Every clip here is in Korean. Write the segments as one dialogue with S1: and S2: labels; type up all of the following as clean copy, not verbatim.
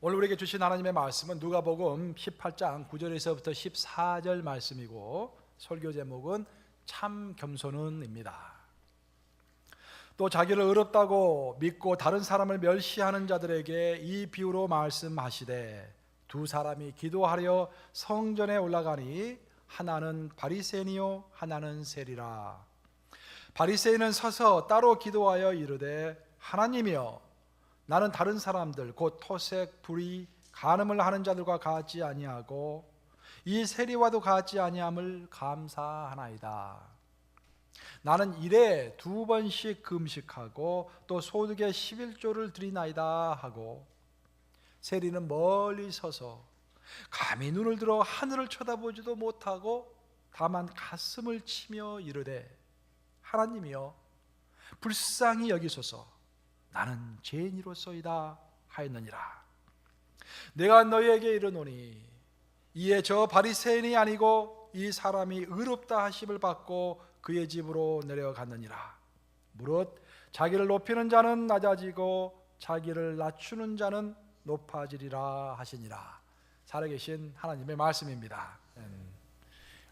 S1: 오늘 우리에게 주신 하나님의 말씀은 누가복음 18장 9절에서부터 14절 말씀이고, 설교 제목은 참 겸손은입니다. 또 자기를 의롭다고 믿고 다른 사람을 멸시하는 자들에게 이 비유로 말씀하시되, 두 사람이 기도하려 성전에 올라가니 하나는 바리새인이요 하나는 세리라. 바리새인은 서서 따로 기도하여 이르되, 하나님이여, 나는 다른 사람들 곧 토색, 불의, 간음을 하는 자들과 같지 아니하고 이 세리와도 같지 아니함을 감사하나이다. 나는 일에 2번씩 금식하고 또 소득의 11조를 드리나이다 하고, 세리는 멀리 서서 감히 눈을 들어 하늘을 쳐다보지도 못하고 다만 가슴을 치며 이르되, 하나님이여, 불쌍히 여기소서, 나는 죄인이로소이다 하였느니라. 내가 너희에게 이르노니 이에 저 바리새인이 아니고 이 사람이 의롭다 하심을 받고 그의 집으로 내려갔느니라. 무릇 자기를 높이는 자는 낮아지고 자기를 낮추는 자는 높아지리라 하시니라. 살아계신 하나님의 말씀입니다.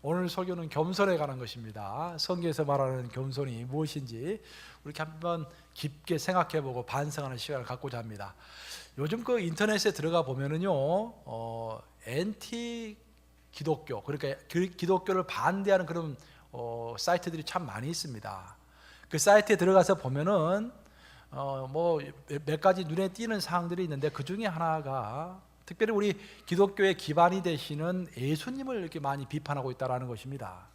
S1: 오늘 설교는 겸손에 관한 것입니다. 성경에서 말하는 겸손이 무엇인지 우리 한번 깊게 생각해보고 반성하는 시간을 갖고자 합니다. 요즘 그 인터넷에 들어가 보면은요, 엔티 기독교, 그러니까 기독교를 반대하는 그런 사이트들이 참 많이 있습니다. 그 사이트에 들어가서 보면은 뭐 몇 가지 눈에 띄는 사항들이 있는데, 그 중에 하나가 특별히 우리 기독교의 기반이 되시는 예수님을 이렇게 많이 비판하고 있다는 것입니다.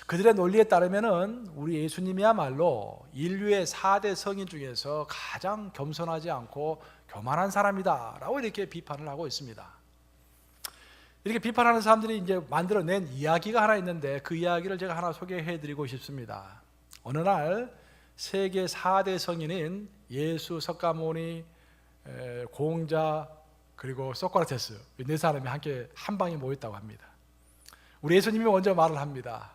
S1: 그들의 논리에 따르면은 우리 예수님이야말로 인류의 4대 성인 중에서 가장 겸손하지 않고 교만한 사람이다라고 이렇게 비판을 하고 있습니다. 이렇게 비판하는 사람들이 이제 만들어낸 이야기가 하나 있는데, 그 이야기를 제가 하나 소개해드리고 싶습니다. 어느 날 세계 4대 성인인 예수, 석가모니, 공자, 그리고 소크라테스, 네 사람이 함께 한 방에 모였다고 합니다. 우리 예수님이 먼저 말을 합니다.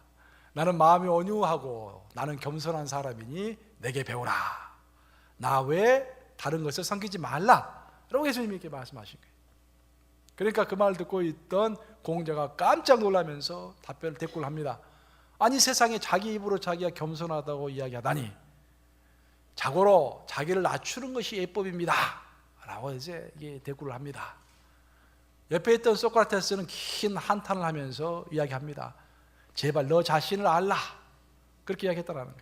S1: 나는 마음이 온유하고 나는 겸손한 사람이니 내게 배우라. 나 외에 다른 것을 섬기지 말라 라고 예수님이 이렇게 말씀하신 거예요. 그러니까 그 말을 듣고 있던 공자가 깜짝 놀라면서 대꾸를 합니다. 아니, 세상에 자기 입으로 자기가 겸손하다고 이야기하다니, 자고로 자기를 낮추는 것이 예법입니다 라고 이제 대꾸를 합니다. 옆에 있던 소크라테스는 긴 한탄을 하면서 이야기합니다. 제발 너 자신을 알라, 그렇게 이야기했다는 거예요.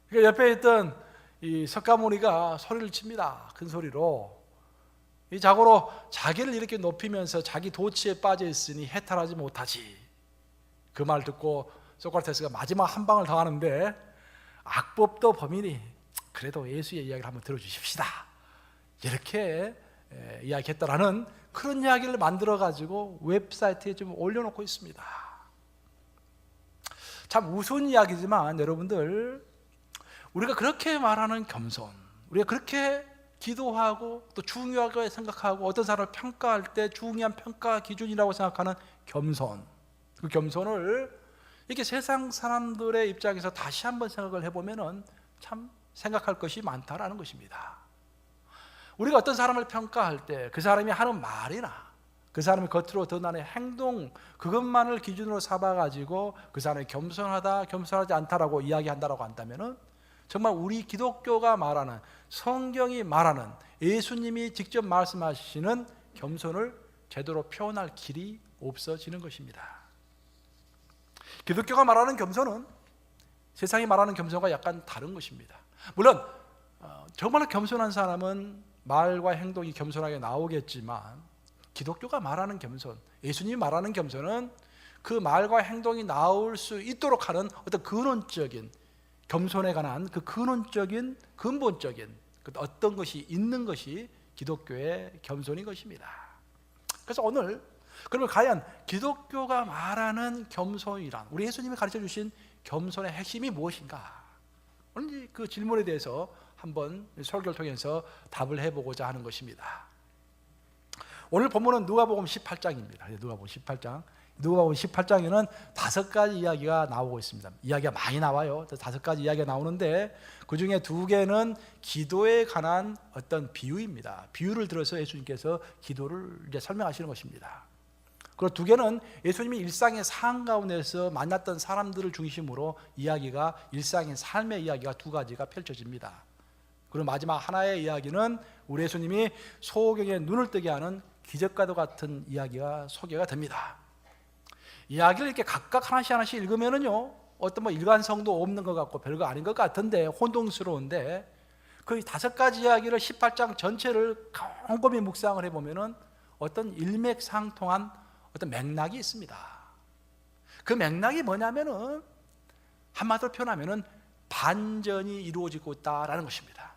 S1: 그러니까 옆에 있던 이 석가모니가 소리를 칩니다. 큰 소리로. 이 자고로 자기를 이렇게 높이면서 자기 도취에 빠져 있으니 해탈하지 못하지. 그 말 듣고 소크라테스가 마지막 한 방을 더 하는데, 악법도 범이니 그래도 예수의 이야기를 한번 들어주십시다, 이렇게 이야기했다라는 그런 이야기를 만들어 가지고 웹사이트에 좀 올려놓고 있습니다. 참 우스운 이야기지만 여러분들, 우리가 그렇게 말하는 겸손, 우리가 그렇게 기도하고 또 중요하게 생각하고 어떤 사람을 평가할 때 중요한 평가 기준이라고 생각하는 겸손, 그 겸손을 이렇게 세상 사람들의 입장에서 다시 한번 생각을 해보면은 참 생각할 것이 많다라는 것입니다. 우리가 어떤 사람을 평가할 때 그 사람이 하는 말이나 그 사람이 겉으로 드러나는 행동, 그것만을 기준으로 삼아가지고 그 사람이 겸손하다, 겸손하지 않다라고 이야기한다라고 한다면은 정말 우리 기독교가 말하는, 성경이 말하는, 예수님이 직접 말씀하시는 겸손을 제대로 표현할 길이 없어지는 것입니다. 기독교가 말하는 겸손은 세상이 말하는 겸손과 약간 다른 것입니다. 물론 정말 겸손한 사람은 말과 행동이 겸손하게 나오겠지만, 기독교가 말하는 겸손, 예수님이 말하는 겸손은 그 말과 행동이 나올 수 있도록 하는 어떤 근원적인, 겸손에 관한 그 근원적인, 근본적인 어떤 것이 있는 것이 기독교의 겸손인 것입니다. 그래서 오늘 그러면 과연 기독교가 말하는 겸손이란, 우리 예수님이 가르쳐 주신 겸손의 핵심이 무엇인가? 오늘 그 질문에 대해서 한번 설교를 통해서 답을 해보고자 하는 것입니다. 오늘 본문은 누가복음 18장입니다. 누가복음 18장 누가복음 18장에는 5가지 이야기가 나오고 있습니다. 이야기가 많이 나와요. 5가지 이야기가 나오는데 그 중에 2개는 기도에 관한 어떤 비유입니다. 비유를 들어서 예수님께서 기도를 이제 설명하시는 것입니다. 그리고 2개는 예수님이 일상의 상황 가운데서 만났던 사람들을 중심으로 이야기가, 일상의 삶의 이야기가 2가지가 펼쳐집니다. 그리고 마지막 하나의 이야기는 우리 예수님이 소경의 눈을 뜨게 하는 기적과도 같은 이야기가 소개가 됩니다. 이야기를 이렇게 각각 하나씩 읽으면은요, 어떤 뭐 일관성도 없는 것 같고 별거 아닌 것 같은데 혼동스러운데, 그 5가지 이야기를 18장 전체를 곰곰이 묵상을 해보면은 어떤 일맥상통한 어떤 맥락이 있습니다. 그 맥락이 뭐냐면은 한마디로 표현하면은 반전이 이루어지고 있다라는 것입니다.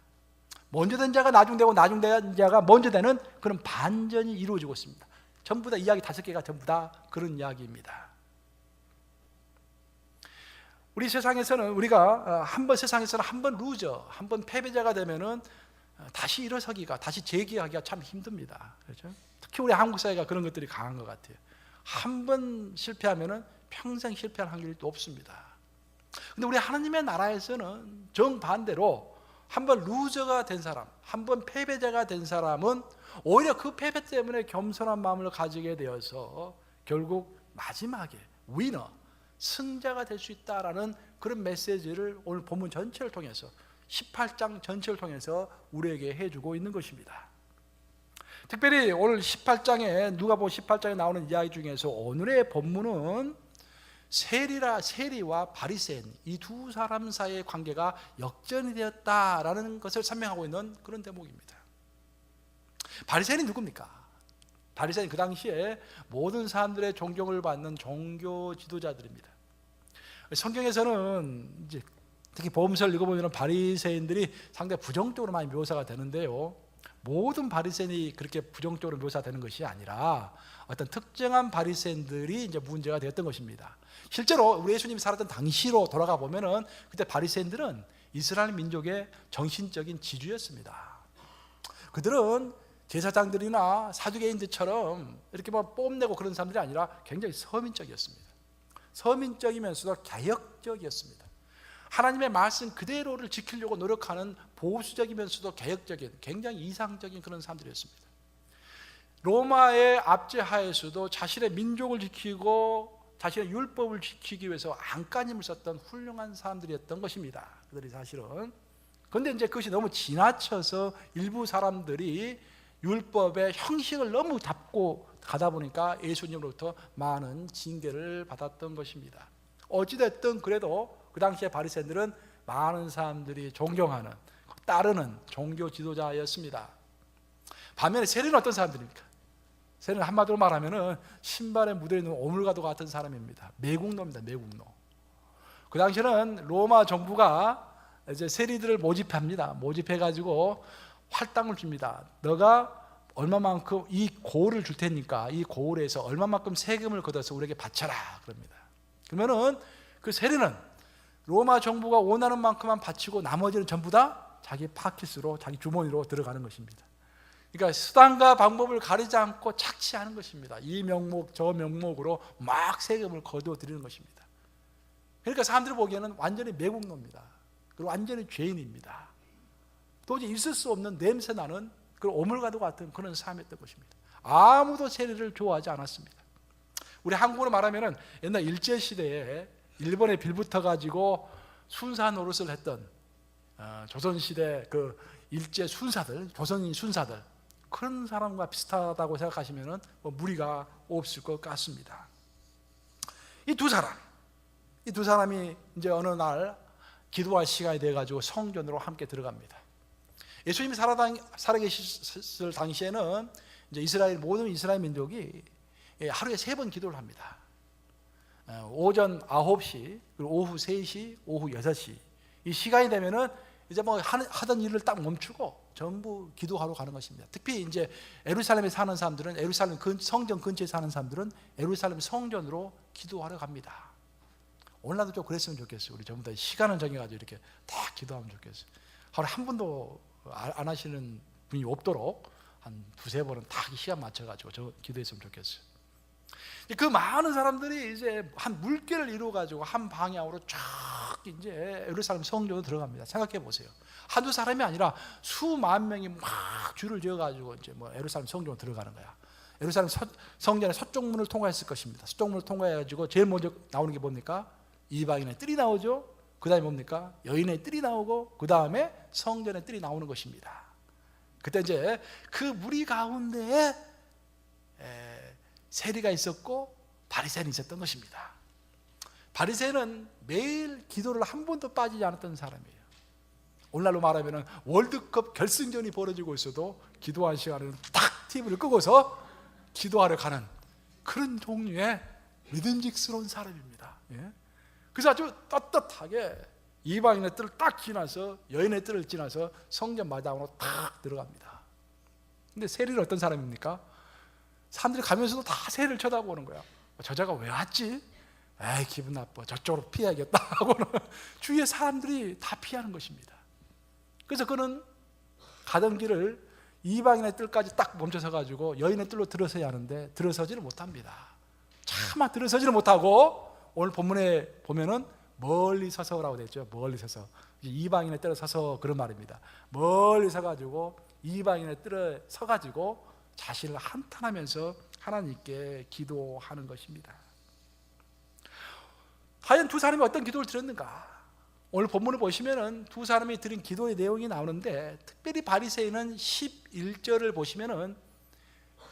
S1: 먼저 된 자가 나중되고 나중된 자가 먼저 되는 그런 반전이 이루어지고 있습니다. 전부 다 이야기 5개가 전부 다 그런 이야기입니다. 우리 세상에서는 우리가 세상에서는 한 번 루저, 한 번 패배자가 되면은 다시 일어서기가, 다시 재기하기가 참 힘듭니다. 그렇죠? 특히 우리 한국 사회가 그런 것들이 강한 것 같아요. 한 번 실패하면은 평생 실패할 확률이 높습니다. 근데 우리 하나님의 나라에서는 정반대로 한 번 루저가 된 사람, 한 번 패배자가 된 사람은 오히려 그 패배 때문에 겸손한 마음을 가지게 되어서 결국 마지막에 위너, 승자가 될 수 있다라는 그런 메시지를 오늘 본문 전체를 통해서, 18장 전체를 통해서 우리에게 해주고 있는 것입니다. 특별히 오늘 18장에, 누가복음 18장에 나오는 이야기 중에서 오늘의 본문은 세리와 바리새인, 이 2 사람 사이의 관계가 역전이 되었다라는 것을 설명하고 있는 그런 대목입니다. 바리새인이 누굽니까? 바리새인 그 당시에 모든 사람들의 존경을 받는 종교 지도자들입니다. 성경에서는 이제 특히 복음서를 읽어보면 바리새인들이 상당히 부정적으로 많이 묘사가 되는데요, 모든 바리새인이 그렇게 부정적으로 묘사되는 것이 아니라 어떤 특정한 바리새인들이 이제 문제가 되었던 것입니다. 실제로 우리 예수님이 살았던 당시로 돌아가 보면은 그때 바리새인들은 이스라엘 민족의 정신적인 지주였습니다. 그들은 제사장들이나 사두개인들처럼 이렇게 뭐 뽐내고 그런 사람들이 아니라 굉장히 서민적이었습니다. 서민적이면서도 개혁적이었습니다. 하나님의 말씀 그대로를 지키려고 노력하는 보수적이면서도 개혁적인, 굉장히 이상적인 그런 사람들이었습니다. 로마의 압제하에서도 자신의 민족을 지키고 자신의 율법을 지키기 위해서 안간힘을 썼던 훌륭한 사람들이었던 것입니다. 그들이 사실은. 그런데 이제 그것이 너무 지나쳐서 일부 사람들이 율법의 형식을 너무 잡고 가다 보니까 예수님으로부터 많은 징계를 받았던 것입니다. 어찌됐든 그래도 그 당시에 바리새인들은 많은 사람들이 존경하는, 따르는 종교 지도자였습니다. 반면에 세리는 어떤 사람들입니까? 세리는 한마디로 말하면 신발에 묻어있는 오물과도 같은 사람입니다. 매국노입니다. 매국노. 그 당시에는 로마 정부가 이제 세리들을 모집합니다. 모집해가지고 할당을 줍니다. 너가 얼마만큼 이 고을을 줄 테니까 이 고을에서 얼마만큼 세금을 걷어서 우리에게 바쳐라 그럽니다. 그러면은 그 세리는 로마 정부가 원하는 만큼만 바치고 나머지는 전부 다 자기 파킷으로, 자기 주머니로 들어가는 것입니다. 그러니까 수단과 방법을 가리지 않고 착취하는 것입니다. 이 명목 저 명목으로 막 세금을 거두어 드리는 것입니다. 그러니까 사람들이 보기에는 완전히 매국노입니다. 그리고 완전히 죄인입니다. 도저히 있을 수 없는 냄새나는 그런 오물과도 같은 그런 삶이었던 것입니다. 아무도 세리를 좋아하지 않았습니다. 우리 한국으로 말하면 옛날 일제시대에 일본에 빌붙어가지고 순사 노릇을 했던 조선시대 그 일제 순사들, 조선인 순사들, 그런 사람과 비슷하다고 생각하시면 뭐 무리가 없을 것 같습니다. 이 두 사람이 이제 어느 날 기도할 시간이 돼가지고 성전으로 함께 들어갑니다. 예수님이 살아계실 당시에는 이제 모든 이스라엘 민족이 하루에 3번 기도를 합니다. 오전 9시, 그리고 오후 3시, 오후 6시. 이 시간이 되면은 이제 뭐 하던 일을 딱 멈추고 전부 기도하러 가는 것입니다. 특히 이제 예루살렘에 사는 사람들은, 예루살렘 성전 근처에 사는 사람들은 예루살렘 성전으로 기도하러 갑니다. 오늘날도 좀 그랬으면 좋겠어요. 우리 전부 다 시간을 정해가지고 이렇게 딱 기도하면 좋겠어요. 하루에 한 번도 안 하시는 분이 없도록 한 2-3번은 딱 시간 맞춰가지고 저 기도했으면 좋겠어요. 그 많은 사람들이 이제 한 물결을 이루어 가지고 한 방향으로 쫙 이제 예루살렘 성전으로 들어갑니다. 생각해 보세요. 한두 사람이 아니라 수만 명이 막 줄을 지어 가지고 이제 뭐 예루살렘 성전으로 들어가는 거야. 예루살렘 성전의 서쪽 문을 통과했을 것입니다. 서쪽 문을 통과해 가지고 제일 먼저 나오는 게 뭡니까? 이방인의 뜰이 나오죠. 그다음에 뭡니까? 여인의 뜰이 나오고 그다음에 성전의 뜰이 나오는 것입니다. 그때 이제 그 무리 가운데에 세리가 있었고 바리새인이 있었던 것입니다. 바리새인은 매일 기도를 한 번도 빠지지 않았던 사람이에요. 오늘날로 말하면 월드컵 결승전이 벌어지고 있어도 기도한 시간에는 딱 TV를 끄고서 기도하러 가는 그런 종류의 믿음직스러운 사람입니다. 그래서 아주 떳떳하게 이방인의 뜰을 딱 지나서 여인의 뜰을 지나서 성전 마당으로 딱 들어갑니다. 근데 세리는 어떤 사람입니까? 사람들이 가면서도 다 세리를 쳐다보는 거야. 저자가 왜 왔지? 에이, 기분 나빠. 저쪽으로 피해야겠다 하고는 주위의 사람들이 다 피하는 것입니다. 그래서 그는 가던 길을 이방인의 뜰까지 딱 멈춰서 가지고 여인의 뜰로 들어서야 하는데 들어서지를 못합니다. 차마 들어서지를 못하고 오늘 본문에 보면은 멀리 서서라고 되어 있죠. 멀리 서서. 이방인의 뜰에 서서 그런 말입니다. 멀리 서가지고 이방인의 뜰에 서가지고 자신을 한탄하면서 하나님께 기도하는 것입니다. 과연 두 사람이 어떤 기도를 드렸는가? 오늘 본문을 보시면은 두 사람이 드린 기도의 내용이 나오는데 특별히 바리새인은 11절을 보시면은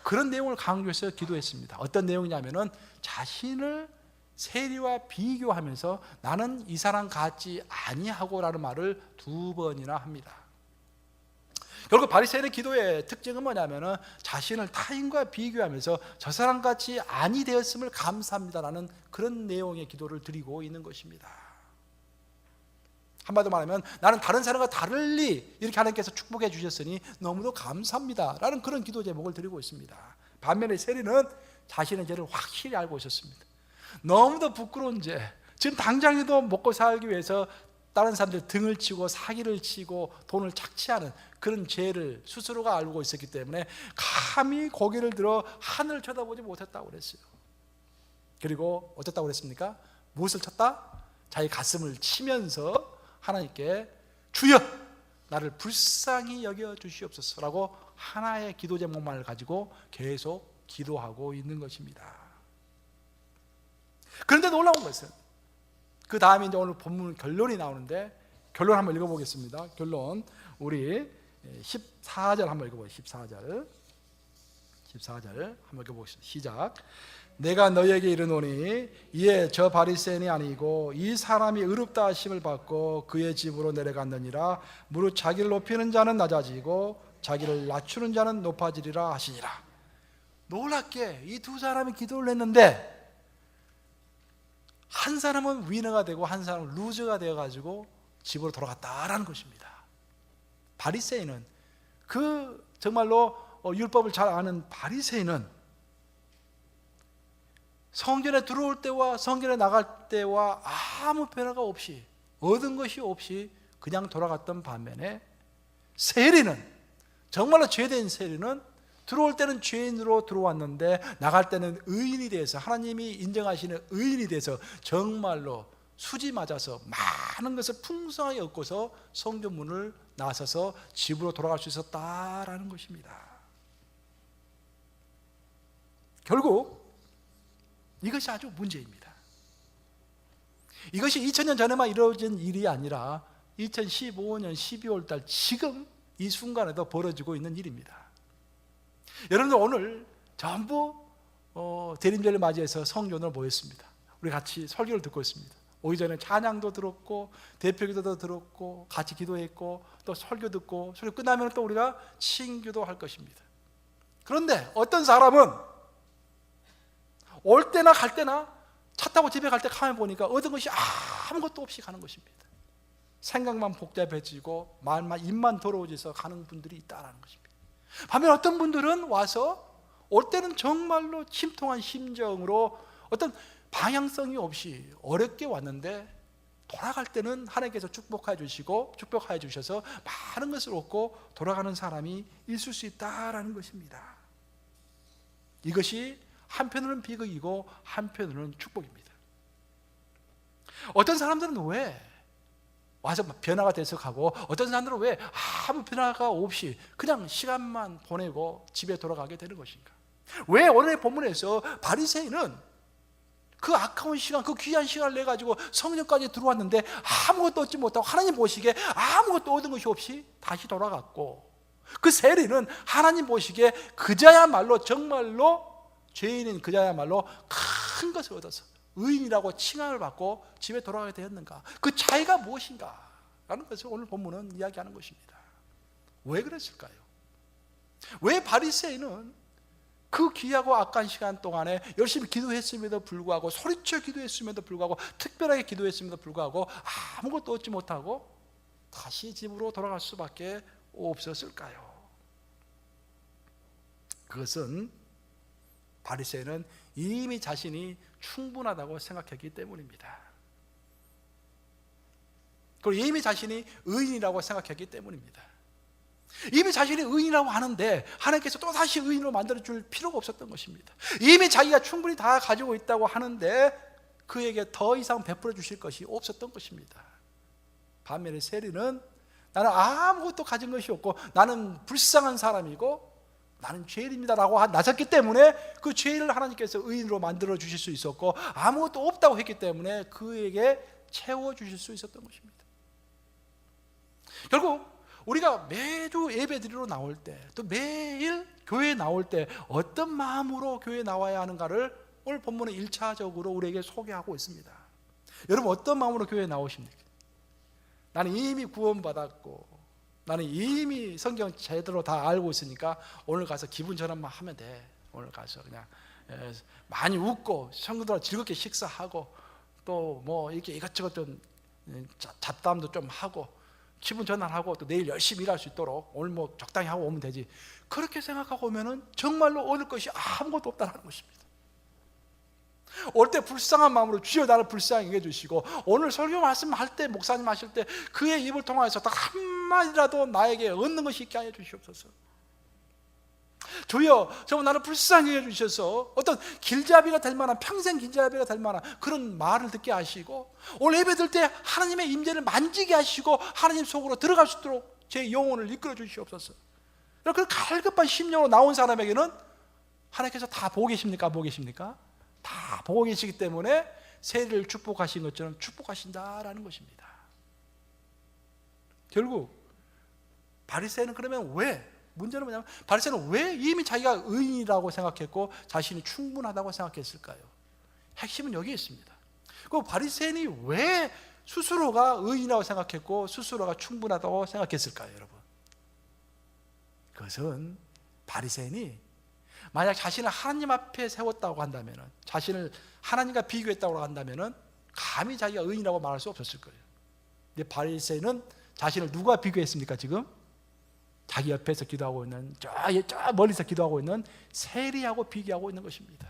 S1: 그런 내용을 강조해서 기도했습니다. 어떤 내용이냐면은 자신을 세리와 비교하면서 나는 이 사람 같지 아니하고라는 말을 두 번이나 합니다. 결국 바리새인의 기도의 특징은 뭐냐면은 자신을 타인과 비교하면서 저 사람 같이 아니 되었음을 감사합니다라는 그런 내용의 기도를 드리고 있는 것입니다. 한마디로 말하면 나는 다른 사람과 다르리 이렇게 하나님께서 축복해 주셨으니 너무도 감사합니다라는 그런 기도 제목을 드리고 있습니다. 반면에 세리는 자신의 죄를 확실히 알고 있었습니다. 너무도 부끄러운 죄, 지금 당장에도 먹고 살기 위해서 다른 사람들 등을 치고 사기를 치고 돈을 착취하는 그런 죄를 스스로가 알고 있었기 때문에 감히 고개를 들어 하늘을 쳐다보지 못했다고 그랬어요. 그리고 어쨌다고 그랬습니까? 무엇을 쳤다? 자기 가슴을 치면서 하나님께 주여 나를 불쌍히 여겨 주시옵소서라고 하나의 기도 제목만을 가지고 계속 기도하고 있는 것입니다. 그런데 놀라운 것은 그 다음에 이제 오늘 본문 결론이 나오는데 결론 한번 읽어보겠습니다. 결론 우리 14절 한번 읽어보세요. 14절 한번 읽어보겠습니다. 시작. 내가 너에게 이르노니 이에 저 바리새인이 아니고 이 사람이 의롭다 하심을 받고 그의 집으로 내려갔느니라. 무릇 자기를 높이는 자는 낮아지고 자기를 낮추는 자는 높아지리라 하시니라. 놀랍게 이 두 사람이 기도를 했는데 한 사람은 위너가 되고 한 사람은 루저가 되어가지고 집으로 돌아갔다라는 것입니다. 바리새인은 그 정말로 율법을 잘 아는 바리새인은 성전에 들어올 때와 성전에 나갈 때와 아무 변화가 없이 얻은 것이 없이 그냥 돌아갔던 반면에 세리는 정말로 죄된 세리는 들어올 때는 죄인으로 들어왔는데 나갈 때는 의인이 돼서 하나님이 인정하시는 의인이 돼서 정말로 수지 맞아서 많은 것을 풍성하게 얻고서 성전문을 나서서 집으로 돌아갈 수 있었다라는 것입니다. 결국 이것이 아주 문제입니다. 이것이 2000년 전에만 이루어진 일이 아니라 2015년 12월 달 지금 이 순간에도 벌어지고 있는 일입니다. 여러분들 오늘 전부 대림절을 맞이해서 성전으로 모였습니다. 우리 같이 설교를 듣고 있습니다. 오기 전에 찬양도 들었고 대표기도도 들었고 같이 기도했고 또 설교 듣고 설교 끝나면 또 우리가 친기도 할 것입니다. 그런데 어떤 사람은 올 때나 갈 때나 차 타고 집에 갈 때 가만 보니까 얻은 것이 아무것도 없이 가는 것입니다. 생각만 복잡해지고 말만 입만 더러워져서 가는 분들이 있다는 것입니다. 반면 어떤 분들은 와서 올 때는 정말로 침통한 심정으로 어떤 방향성이 없이 어렵게 왔는데 돌아갈 때는 하나님께서 축복해 주시고 축복해 주셔서 많은 것을 얻고 돌아가는 사람이 있을 수 있다라는 것입니다. 이것이 한편으로는 비극이고 한편으로는 축복입니다. 어떤 사람들은 왜 와서 변화가 돼서 가고, 어떤 사람들은 왜 아무 변화가 없이 그냥 시간만 보내고 집에 돌아가게 되는 것인가? 왜 오늘 본문에서 바리새인은 그 아까운 시간, 그 귀한 시간을 내 가지고 성전까지 들어왔는데 아무것도 얻지 못하고 하나님 보시기에 아무것도 얻은 것이 없이 다시 돌아갔고, 그 세리는 하나님 보시기에 그자야말로 정말로 죄인인 그자야말로 큰 것을 얻어서 의인이라고 칭함을 받고 집에 돌아가게 되었는가? 그 차이가 무엇인가? 라는 것을 오늘 본문은 이야기하는 것입니다. 왜 그랬을까요? 왜 바리새인은 그 귀하고 악한 시간 동안에 열심히 기도했음에도 불구하고, 소리쳐 기도했음에도 불구하고, 특별하게 기도했음에도 불구하고 아무것도 얻지 못하고 다시 집으로 돌아갈 수밖에 없었을까요? 그것은 바리새인은 이미 자신이 충분하다고 생각했기 때문입니다. 그리고 이미 자신이 의인이라고 생각했기 때문입니다. 이미 자신이 의인이라고 하는데 하나님께서 또다시 의인으로 만들어줄 필요가 없었던 것입니다. 이미 자기가 충분히 다 가지고 있다고 하는데 그에게 더 이상 베풀어 주실 것이 없었던 것입니다. 반면에 세리는 나는 아무것도 가진 것이 없고 나는 불쌍한 사람이고 나는 죄인입니다 라고 나섰기 때문에 그 죄인을 하나님께서 의인으로 만들어 주실 수 있었고, 아무것도 없다고 했기 때문에 그에게 채워 주실 수 있었던 것입니다. 결국 우리가 매주 예배드리러 나올 때, 또 매일 교회에 나올 때 어떤 마음으로 교회에 나와야 하는가를 오늘 본문은 1차적으로 우리에게 소개하고 있습니다. 여러분, 어떤 마음으로 교회에 나오십니까? 나는 이미 구원받았고 나는 이미 성경 제대로 다 알고 있으니까 오늘 가서 기분 전환만 하면 돼. 오늘 가서 그냥 많이 웃고 성도들하고 즐겁게 식사하고 또 뭐 이렇게 이것저것 좀 잡담도 좀 하고 기분 전환하고 또 내일 열심히 일할 수 있도록 오늘 뭐 적당히 하고 오면 되지. 그렇게 생각하고 오면은 정말로 얻을 것이 아무것도 없다는 것입니다. 올 때 불쌍한 마음으로 주여 나를 불쌍히 해주시고, 오늘 설교 말씀할 때 목사님 하실 때 그의 입을 통해서 딱 한마디라도 나에게 얻는 것이 있게 하여 주시옵소서. 주여 정말 나를 불쌍히 해주셔서 어떤 길잡이가 될 만한, 평생 길잡이가 될 만한 그런 말을 듣게 하시고, 오늘 예배 들 때 하나님의 임재를 만지게 하시고 하나님 속으로 들어갈 수 있도록 제 영혼을 이끌어 주시옵소서. 그 갈급한 심령으로 나온 사람에게는 하나님께서 다 보고 계십니까? 안 보고 계십니까? 다 보고 계시기 때문에 세리를 축복하신 것처럼 축복하신다라는 것입니다. 결국 바리새인은 그러면 왜, 문제는 뭐냐면 바리새인은 왜 이미 자기가 의인이라고 생각했고 자신이 충분하다고 생각했을까요? 핵심은 여기에 있습니다. 그 바리새인이 왜 스스로가 의인이라고 생각했고 스스로가 충분하다고 생각했을까요, 여러분? 그것은 바리새인이 만약 자신을 하나님 앞에 세웠다고 한다면, 자신을 하나님과 비교했다고 한다면 감히 자기가 의인이라고 말할 수 없었을 거예요. 근데 바리새인은 자신을 누가 비교했습니까? 지금 자기 옆에서 기도하고 있는, 저 멀리서 기도하고 있는 세리하고 비교하고 있는 것입니다.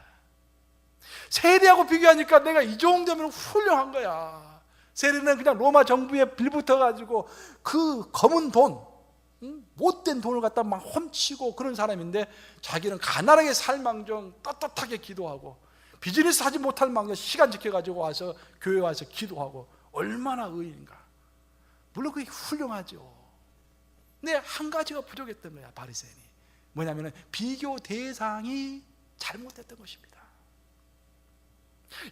S1: 세리하고 비교하니까 내가 이 정도면 훌륭한 거야. 세리는 그냥 로마 정부에 빌붙어가지고 그 검은 돈, 못된 돈을 갖다 막 훔치고 그런 사람인데, 자기는 가난하게 살망정 떳떳하게 기도하고 비즈니스 하지 못할 망정 시간 지켜가지고 와서 교회 와서 기도하고, 얼마나 의인가. 물론 그게 훌륭하죠. 근데 한 가지가 부족했던 거야, 바리새인이. 뭐냐면 비교 대상이 잘못됐던 것입니다.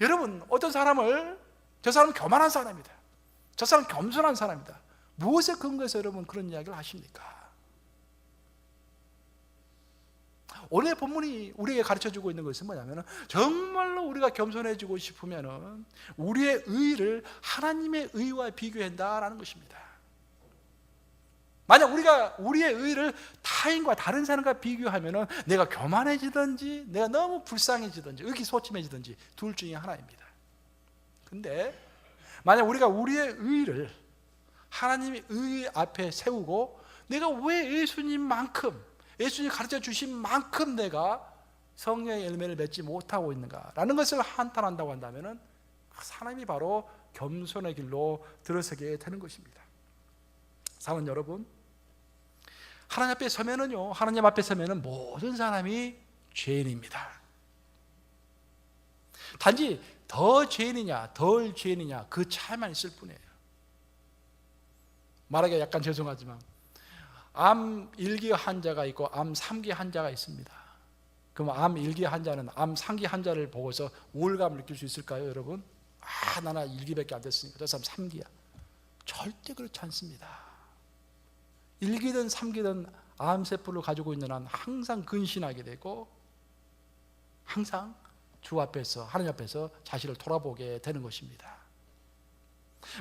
S1: 여러분, 어떤 사람을 저 사람은 교만한 사람이다, 저 사람은 겸손한 사람이다, 무엇에 근거해서 여러분 그런 이야기를 하십니까? 오늘 본문이 우리에게 가르쳐주고 있는 것은 뭐냐면, 정말로 우리가 겸손해지고 싶으면 우리의 의를 하나님의 의와 비교한다라는 것입니다. 만약 우리가 우리의 의를 타인과 다른 사람과 비교하면 내가 교만해지든지 내가 너무 불쌍해지든지 의기소침해지든지 둘 중에 하나입니다. 근데 만약 우리가 우리의 의를 하나님의 의 앞에 세우고, 내가 왜 예수님만큼, 예수님이 가르쳐 주신 만큼 내가 성령의 열매를 맺지 못하고 있는가라는 것을 한탄한다고 한다면 그 사람이 바로 겸손의 길로 들어서게 되는 것입니다. 사랑하는 여러분, 하나님 앞에 서면은요, 하나님 앞에 서면은 모든 사람이 죄인입니다. 단지 더 죄인이냐 덜 죄인이냐 그 차이만 있을 뿐이에요. 말하기가 약간 죄송하지만 암 1기 환자가 있고 암 3기 환자가 있습니다. 그럼 암 1기 환자는 암 3기 환자를 보고서 우울감을 느낄 수 있을까요, 여러분? 나는 1기밖에 안 됐으니까 저 사람 3기야. 절대 그렇지 않습니다. 1기든 3기든 암세포를 가지고 있는 한 항상 근신하게 되고 항상 주 앞에서, 하나님 앞에서 자신을 돌아보게 되는 것입니다.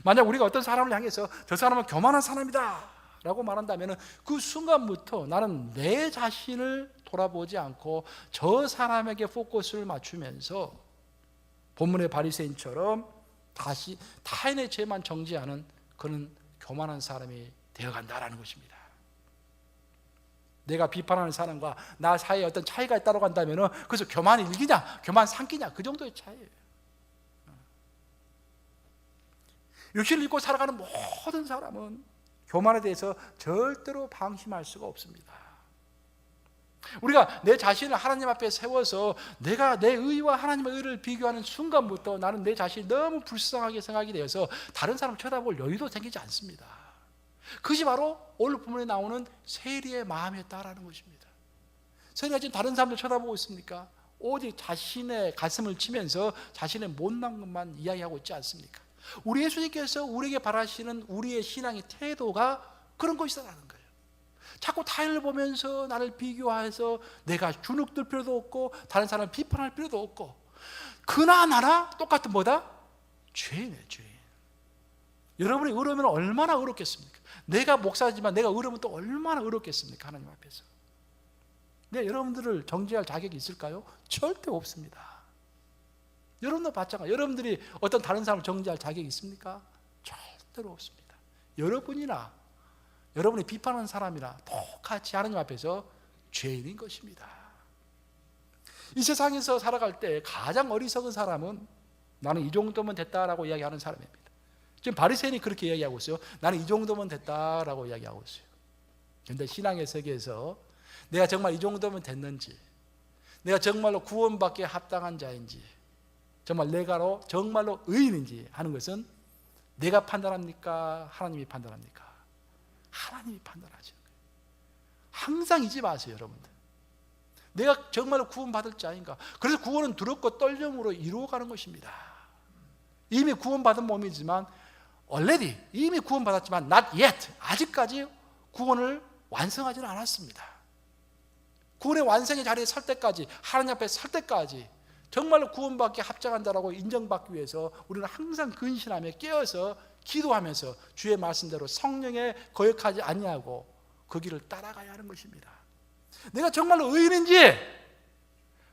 S1: 만약 우리가 어떤 사람을 향해서 저 사람은 교만한 사람이다 라고 말한다면 그 순간부터 나는 내 자신을 돌아보지 않고 저 사람에게 포커스를 맞추면서 본문의 바리새인처럼 다시 타인의 죄만 정죄하는 그런 교만한 사람이 되어간다라는 것입니다. 내가 비판하는 사람과 나 사이에 어떤 차이가 있다고 한다면 그래서 교만 1기냐 교만 3기냐 그 정도의 차이예요. 육신을 입고 살아가는 모든 사람은 교만에 대해서 절대로 방심할 수가 없습니다. 우리가 내 자신을 하나님 앞에 세워서 내가 내 의와 하나님의 의를 비교하는 순간부터 나는 내 자신이 너무 불쌍하게 생각이 되어서 다른 사람 쳐다볼 여유도 생기지 않습니다. 그것이 바로 오늘 본문에 나오는 세리의 마음이었다라는 것입니다. 세리가 지금 다른 사람들 쳐다보고 있습니까? 오직 자신의 가슴을 치면서 자신의 못난 것만 이야기하고 있지 않습니까? 우리 예수님께서 우리에게 바라시는 우리의 신앙의 태도가 그런 것이라는 거예요. 자꾸 타인을 보면서 나를 비교해서 내가 주눅들 필요도 없고 다른 사람을 비판할 필요도 없고 그나마나 똑같은 뭐다? 죄인이에요, 죄인. 여러분이 의로우면 얼마나 의롭겠습니까? 내가 목사지만 내가 의로우면 또 얼마나 의롭겠습니까? 하나님 앞에서. 네, 여러분들을 정죄할 자격이 있을까요? 절대 없습니다. 여러분도 마찬가지. 여러분들이 어떤 다른 사람을 정죄할 자격이 있습니까? 절대로 없습니다. 여러분이나 여러분이 비판하는 사람이나 똑같이 하나님 앞에서 죄인인 것입니다. 이 세상에서 살아갈 때 가장 어리석은 사람은 나는 이 정도면 됐다라고 이야기하는 사람입니다. 지금 바리새인이 그렇게 이야기하고 있어요. 나는 이 정도면 됐다라고 이야기하고 있어요. 그런데 신앙의 세계에서 내가 정말 이 정도면 됐는지, 내가 정말로 구원받기에 합당한 자인지, 정말 내가로 정말로 의인인지 하는 것은 내가 판단합니까? 하나님이 판단합니까? 하나님이 판단하죠. 항상 잊지 마세요, 여러분들. 내가 정말로 구원받을 자인가? 그래서 구원은 두렵고 떨림으로 이루어가는 것입니다. 이미 구원받은 몸이지만 already 이미 구원받았지만 not yet 아직까지 구원을 완성하지는 않았습니다. 구원의 완성의 자리에 설 때까지 하나님 앞에 설 때까지 정말로 구원받기 합당한다라고 인정받기 위해서 우리는 항상 근신하며 깨어서 기도하면서 주의 말씀대로 성령에 거역하지 아니하고 그 길을 따라가야 하는 것입니다. 내가 정말로 의인인지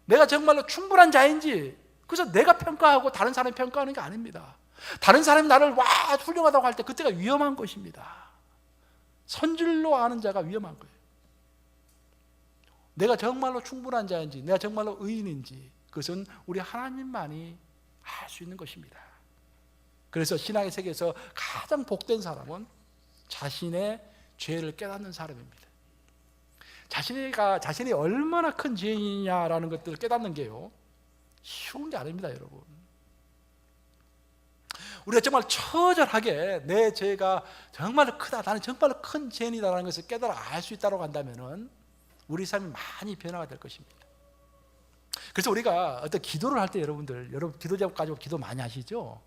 S1: 내가 정말로 충분한 자인지 그래서 내가 평가하고 다른 사람이 평가하는 게 아닙니다. 다른 사람이 나를 와 훌륭하다고 할 때 그때가 위험한 것입니다. 선질로 아는 자가 위험한 거예요. 내가 정말로 충분한 자인지 내가 정말로 의인인지 그것은 우리 하나님만이 알 수 있는 것입니다. 그래서 신앙의 세계에서 가장 복된 사람은 자신의 죄를 깨닫는 사람입니다. 자신이 얼마나 큰 죄인이냐라는 것들을 깨닫는 게요 쉬운 게 아닙니다, 여러분. 우리가 정말 처절하게 내 죄가 정말 크다, 나는 정말 큰 죄인이다라는 것을 깨달아 알 수 있다고 한다면은 우리 삶이 많이 변화가 될 것입니다. 그래서 우리가 어떤 기도를 할 때 여러분 기도 제목 가지고 기도 많이 하시죠?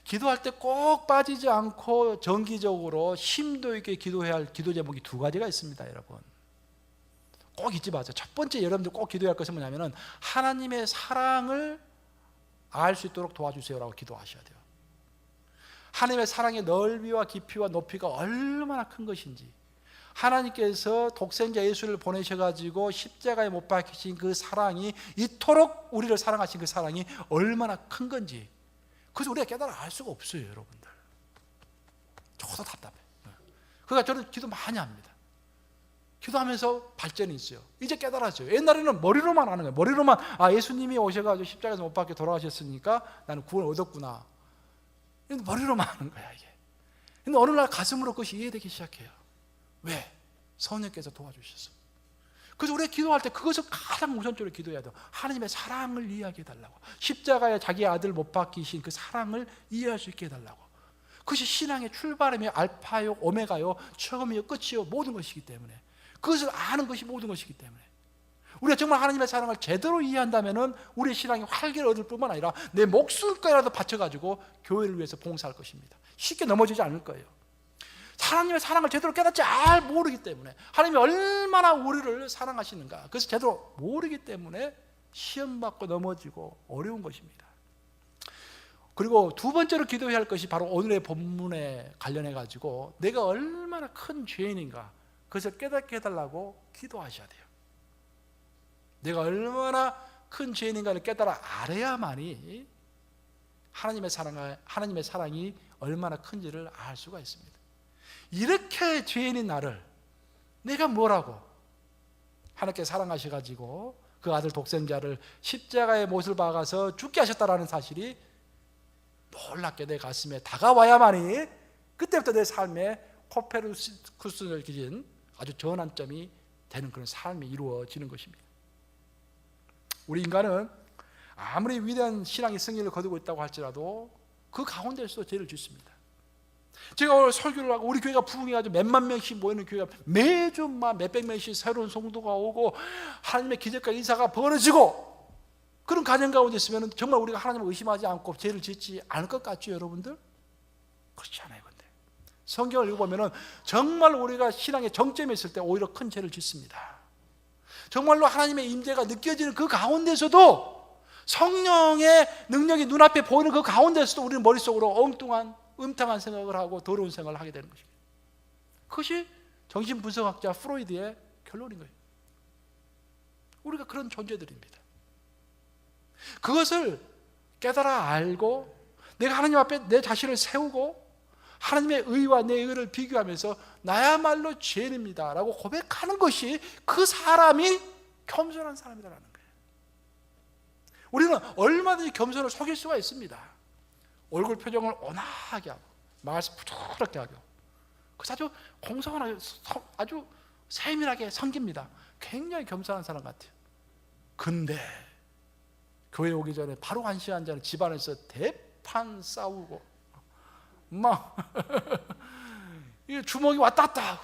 S1: 기도할 때 꼭 빠지지 않고 정기적으로 심도 있게 기도해야 할 기도 제목이 두 가지가 있습니다, 여러분. 꼭 잊지 마세요. 첫 번째 여러분들 꼭 기도해야 할 것은 뭐냐면은 하나님의 사랑을 알 수 있도록 도와주세요라고 기도하셔야 돼요. 하나님의 사랑의 넓이와 깊이와 높이가 얼마나 큰 것인지, 하나님께서 독생자 예수를 보내셔가지고 십자가에 못 박히신 그 사랑이 이토록 우리를 사랑하신 그 사랑이 얼마나 큰 건지, 그래서 우리가 깨달아 알 수가 없어요, 여러분들. 저도 답답해요. 그러니까 저는 기도 많이 합니다. 기도하면서 발전이 있어요. 이제 깨달았어요. 옛날에는 머리로만 하는 거예요. 머리로만 예수님이 오셔가지고 십자가에서 못 박혀 돌아가셨으니까 나는 구원을 얻었구나. 머리로만 하는 거야, 이게. 근데 어느 날 가슴으로 그것이 이해되기 시작해요. 왜? 성령께서 도와주셨어. 그래서 우리가 기도할 때 그것을 가장 우선적으로 기도해야 돼요. 하나님의 사랑을 이해하게 해달라고. 십자가에 자기 아들 못 박히신 그 사랑을 이해할 수 있게 해달라고. 그것이 신앙의 출발이며 알파요 오메가요 처음이요 끝이요 모든 것이기 때문에, 그것을 아는 것이 모든 것이기 때문에 우리가 정말 하나님의 사랑을 제대로 이해한다면 우리의 신앙이 활기를 얻을 뿐만 아니라 내 목숨까지라도 바쳐가지고 교회를 위해서 봉사할 것입니다. 쉽게 넘어지지 않을 거예요. 하나님의 사랑을 제대로 깨닫지 잘 모르기 때문에, 하나님이 얼마나 우리를 사랑하시는가 그것을 제대로 모르기 때문에 시험받고 넘어지고 어려운 것입니다. 그리고 두 번째로 기도해야 할 것이 바로 오늘의 본문에 관련해 가지고 내가 얼마나 큰 죄인인가 그것을 깨닫게 해달라고 기도하셔야 돼요. 내가 얼마나 큰 죄인인가를 깨달아 알아야만이 하나님의 사랑이 얼마나 큰지를 알 수가 있습니다. 이렇게 죄인인 나를 내가 뭐라고, 하나님께 사랑하셔가지고 그 아들 독생자를 십자가의 못을 박아서 죽게 하셨다라는 사실이 놀랍게 내 가슴에 다가와야만이 그때부터 내 삶에 코페르쿠스를 기진 아주 전환점이 되는 그런 삶이 이루어지는 것입니다. 우리 인간은 아무리 위대한 신앙의 승리를 거두고 있다고 할지라도 그 가운데서도 죄를 짓습니다. 제가 오늘 설교를 하고 우리 교회가 부흥해가지고 몇만 명씩 모이는 교회가 매주 몇백 명씩 새로운 성도가 오고 하나님의 기적과 인사가 벌어지고 그런 가정 가운데 있으면 정말 우리가 하나님을 의심하지 않고 죄를 짓지 않을 것 같죠, 여러분들? 그렇지 않아요. 근데 성경을 읽어보면 정말 우리가 신앙의 정점에 있을 때 오히려 큰 죄를 짓습니다. 정말로 하나님의 임재가 느껴지는 그 가운데서도, 성령의 능력이 눈앞에 보이는 그 가운데서도 우리는 머릿속으로 엉뚱한 음탕한 생각을 하고 더러운 생각을 하게 되는 것입니다. 그것이 정신분석학자 프로이드의 결론인 거예요. 우리가 그런 존재들입니다. 그것을 깨달아 알고 내가 하나님 앞에 내 자신을 세우고 하나님의 의와 내 의를 비교하면서 나야말로 죄인입니다 라고 고백하는 것이 그 사람이 겸손한 사람이라는 거예요. 우리는 얼마든지 겸손을 속일 수가 있습니다. 얼굴 표정을 온화하게 하고 말씀 부드럽게 하고, 그래서 아주 공손하게 아주 세밀하게 섬깁니다. 굉장히 겸손한 사람 같아요. 근데 교회 오기 전에 바로 한 시간 전에 집안에서 대판 싸우고 막 주먹이 왔다 갔다 하고,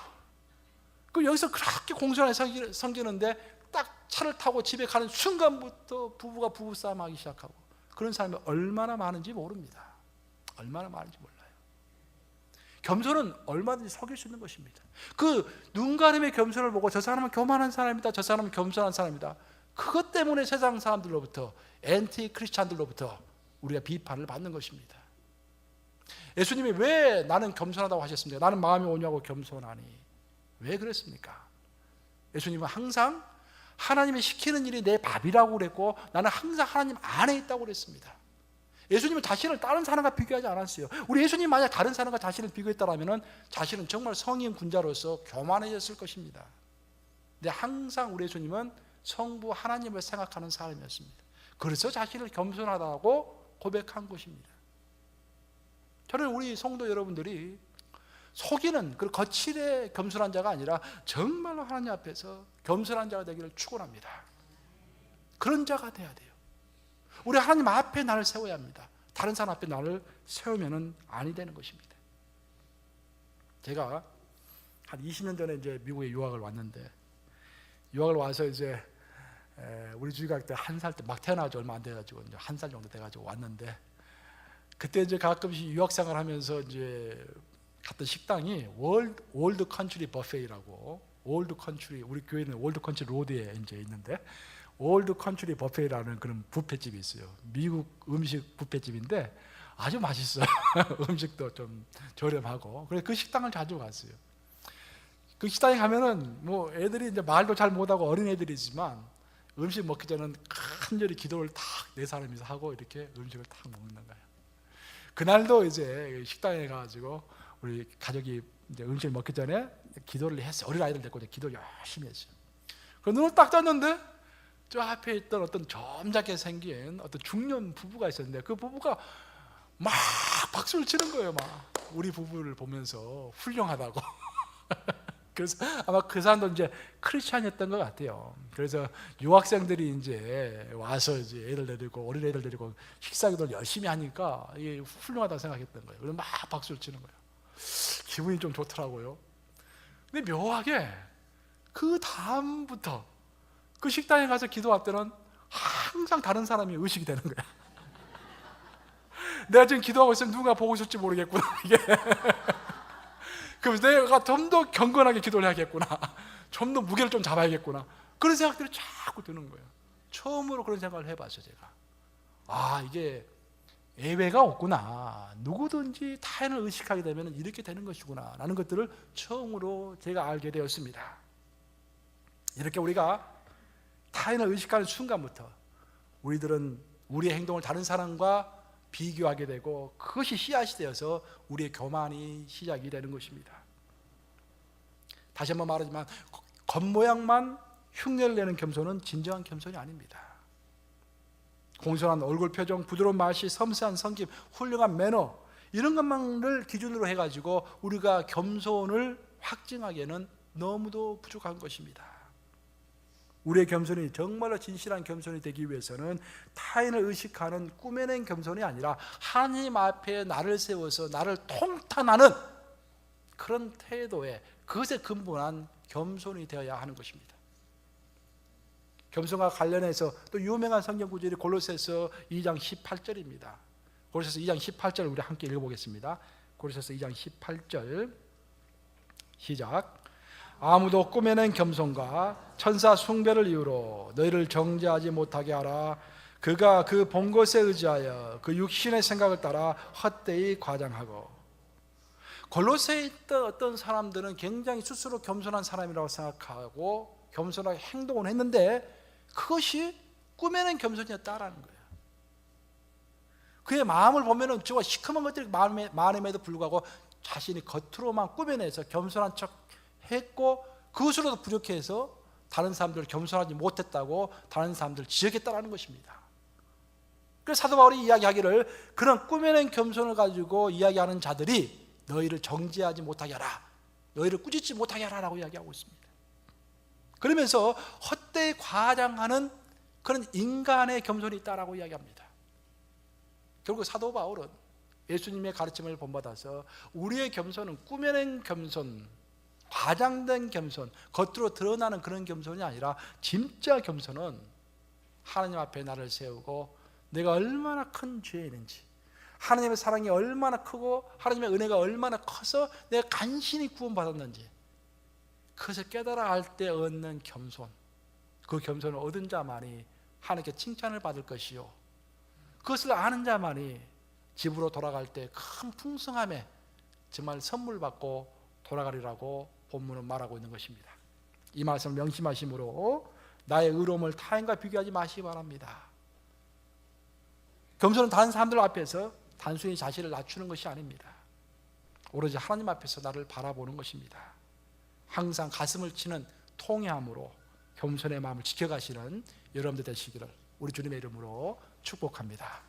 S1: 그 여기서 그렇게 공손하게 섬기는데 딱 차를 타고 집에 가는 순간부터 부부가 부부싸움하기 시작하고, 그런 사람이 얼마나 많은지 모릅니다. 얼마나 많은지 몰라요. 겸손은 얼마든지 속일 수 있는 것입니다. 그 눈가림의 겸손을 보고 저 사람은 교만한 사람이다, 저 사람은 겸손한 사람이다, 그것 때문에 세상 사람들로부터, 앤티 크리스찬들로부터 우리가 비판을 받는 것입니다. 예수님이 왜 나는 겸손하다고 하셨습니까? 나는 마음이 온유하고 겸손하니. 왜 그랬습니까? 예수님은 항상 하나님이 시키는 일이 내 밥이라고 그랬고 나는 항상 하나님 안에 있다고 그랬습니다. 예수님은 자신을 다른 사람과 비교하지 않았어요. 우리 예수님 만약 다른 사람과 자신을 비교했다면 자신은 정말 성인 군자로서 교만해졌을 것입니다. 근데 항상 우리 예수님은 성부 하나님을 생각하는 사람이었습니다. 그래서 자신을 겸손하다고 고백한 것입니다. 저는 우리 성도 여러분들이 속이는 그 거칠의 겸손한 자가 아니라 정말로 하나님 앞에서 겸손한 자가 되기를 축원합니다. 그런 자가 돼야 돼요. 우리 하나님 앞에 나를 세워야 합니다. 다른 사람 앞에 나를 세우면은 아니 되는 것입니다. 제가 한 20년 전에 이제 미국에 유학을 왔는데, 유학을 와서 이제 우리 주기가 그때 한 살 때 막 태어나가지고 얼마 안 돼가지고 이제 한 살 정도 돼가지고 왔는데, 그때 이제 가끔씩 유학생활 하면서 이제 갔던 식당이 월드 컨트리 버페이라고, 월드 컨트리, 우리 교회는 월드 컨트리 로드에 이제 있는데 월드 컨트리 버페이라는 그런 뷔페집이 있어요. 미국 음식 뷔페집인데 아주 맛있어요. 음식도 좀 저렴하고. 그래서 그 식당을 자주 갔어요. 그 식당에 가면은 뭐 애들이 이제 말도 잘 못하고 어린 애들이지만 음식 먹기 전에는 간절히 기도를 탁 네 사람이서 하고 이렇게 음식을 탁 먹는 거예요. 그날도 이제 식당에 가가지고 우리 가족이 이제 음식을 먹기 전에 기도를 했어요. 어린 아이들 데리고 기도를 열심히 했어요. 그 눈을 딱 떴는데 저 앞에 있던 어떤 점잖게 생긴 어떤 중년 부부가 있었는데 그 부부가 막 박수를 치는 거예요. 막 우리 부부를 보면서 훌륭하다고. 그래서 아마 그 사람도 이제 크리스찬이었던 것 같아요. 그래서 유학생들이 이제 와서 이제 애들 데리고 어린 애들 데리고 식사기도를 열심히 하니까 이게 훌륭하다고 생각했던 거예요. 그래서 막 박수를 치는 거예요. 기분이 좀 좋더라고요. 근데 묘하게 그 다음부터 그 식당에 가서 기도할 때는 항상 다른 사람이 의식이 되는 거야. 내가 지금 기도하고 있으면 누가 보고 있을지 모르겠구나 이게. 그래서 내가 좀 더 경건하게 기도를 해야겠구나, 좀 더 무게를 좀 잡아야겠구나, 그런 생각들이 자꾸 드는 거예요. 처음으로 그런 생각을 해봤어요. 제가 이게 예외가 없구나, 누구든지 타인을 의식하게 되면 이렇게 되는 것이구나 라는 것들을 처음으로 제가 알게 되었습니다. 이렇게 우리가 타인을 의식하는 순간부터 우리들은 우리의 행동을 다른 사람과 비교하게 되고 그것이 씨앗이 되어서 우리의 교만이 시작이 되는 것입니다. 다시 한번 말하지만 겉모양만 흉내를 내는 겸손은 진정한 겸손이 아닙니다. 공손한 얼굴 표정, 부드러운 말씨, 섬세한 성낌, 훌륭한 매너, 이런 것만을 기준으로 해가지고 우리가 겸손을 확증하기에는 너무도 부족한 것입니다. 우리의 겸손이 정말로 진실한 겸손이 되기 위해서는 타인을 의식하는 꾸며낸 겸손이 아니라 하나님 앞에 나를 세워서 나를 통탄하는 그런 태도에, 그것에 근본한 겸손이 되어야 하는 것입니다. 겸손과 관련해서 또 유명한 성경 구절이 골로새서 2장 18절입니다. 골로새서 2장 18절 우리 함께 읽어보겠습니다. 골로새서 2장 18절 시작. 아무도 꾸며낸 겸손과 천사 숭배를 이유로 너희를 정죄하지 못하게 하라. 그가 그 본 것에 의지하여 그 육신의 생각을 따라 헛되이 과장하고. 골로새에 있던 어떤 사람들은 굉장히 스스로 겸손한 사람이라고 생각하고 겸손하게 행동을 했는데 그것이 꾸며낸 겸손이었다라는 거예요. 그의 마음을 보면은 저와 시커먼 것들이 많음에도 불구하고 자신이 겉으로만 꾸며내서 겸손한 척 했고 그것으로도 부족해서 다른 사람들을 겸손하지 못했다고 다른 사람들을 지적했다는 것입니다. 그래서 사도 바울이 이야기하기를 그런 꾸며낸 겸손을 가지고 이야기하는 자들이 너희를 정죄하지 못하게 하라, 너희를 꾸짖지 못하게 하라 라고 이야기하고 있습니다. 그러면서 헛되이 과장하는 그런 인간의 겸손이 있다라고 이야기합니다. 결국 사도 바울은 예수님의 가르침을 본받아서 우리의 겸손은 꾸며낸 겸손, 과장된 겸손, 겉으로 드러나는 그런 겸손이 아니라 진짜 겸손은 하나님 앞에 나를 세우고 내가 얼마나 큰 죄인인지, 하나님의 사랑이 얼마나 크고 하나님의 은혜가 얼마나 커서 내가 간신히 구원받았는지 그것을 깨달아 알 때 얻는 겸손, 그 겸손을 얻은 자만이 하나님께 칭찬을 받을 것이요, 그것을 아는 자만이 집으로 돌아갈 때 큰 풍성함에 정말 선물 받고 돌아가리라고 본문은 말하고 있는 것입니다. 이 말씀을 명심하심으로 나의 의로움을 타인과 비교하지 마시기 바랍니다. 겸손은 다른 사람들 앞에서 단순히 자신을 낮추는 것이 아닙니다. 오로지 하나님 앞에서 나를 바라보는 것입니다. 항상 가슴을 치는 통회함으로 겸손의 마음을 지켜가시는 여러분들 되시기를 우리 주님의 이름으로 축복합니다.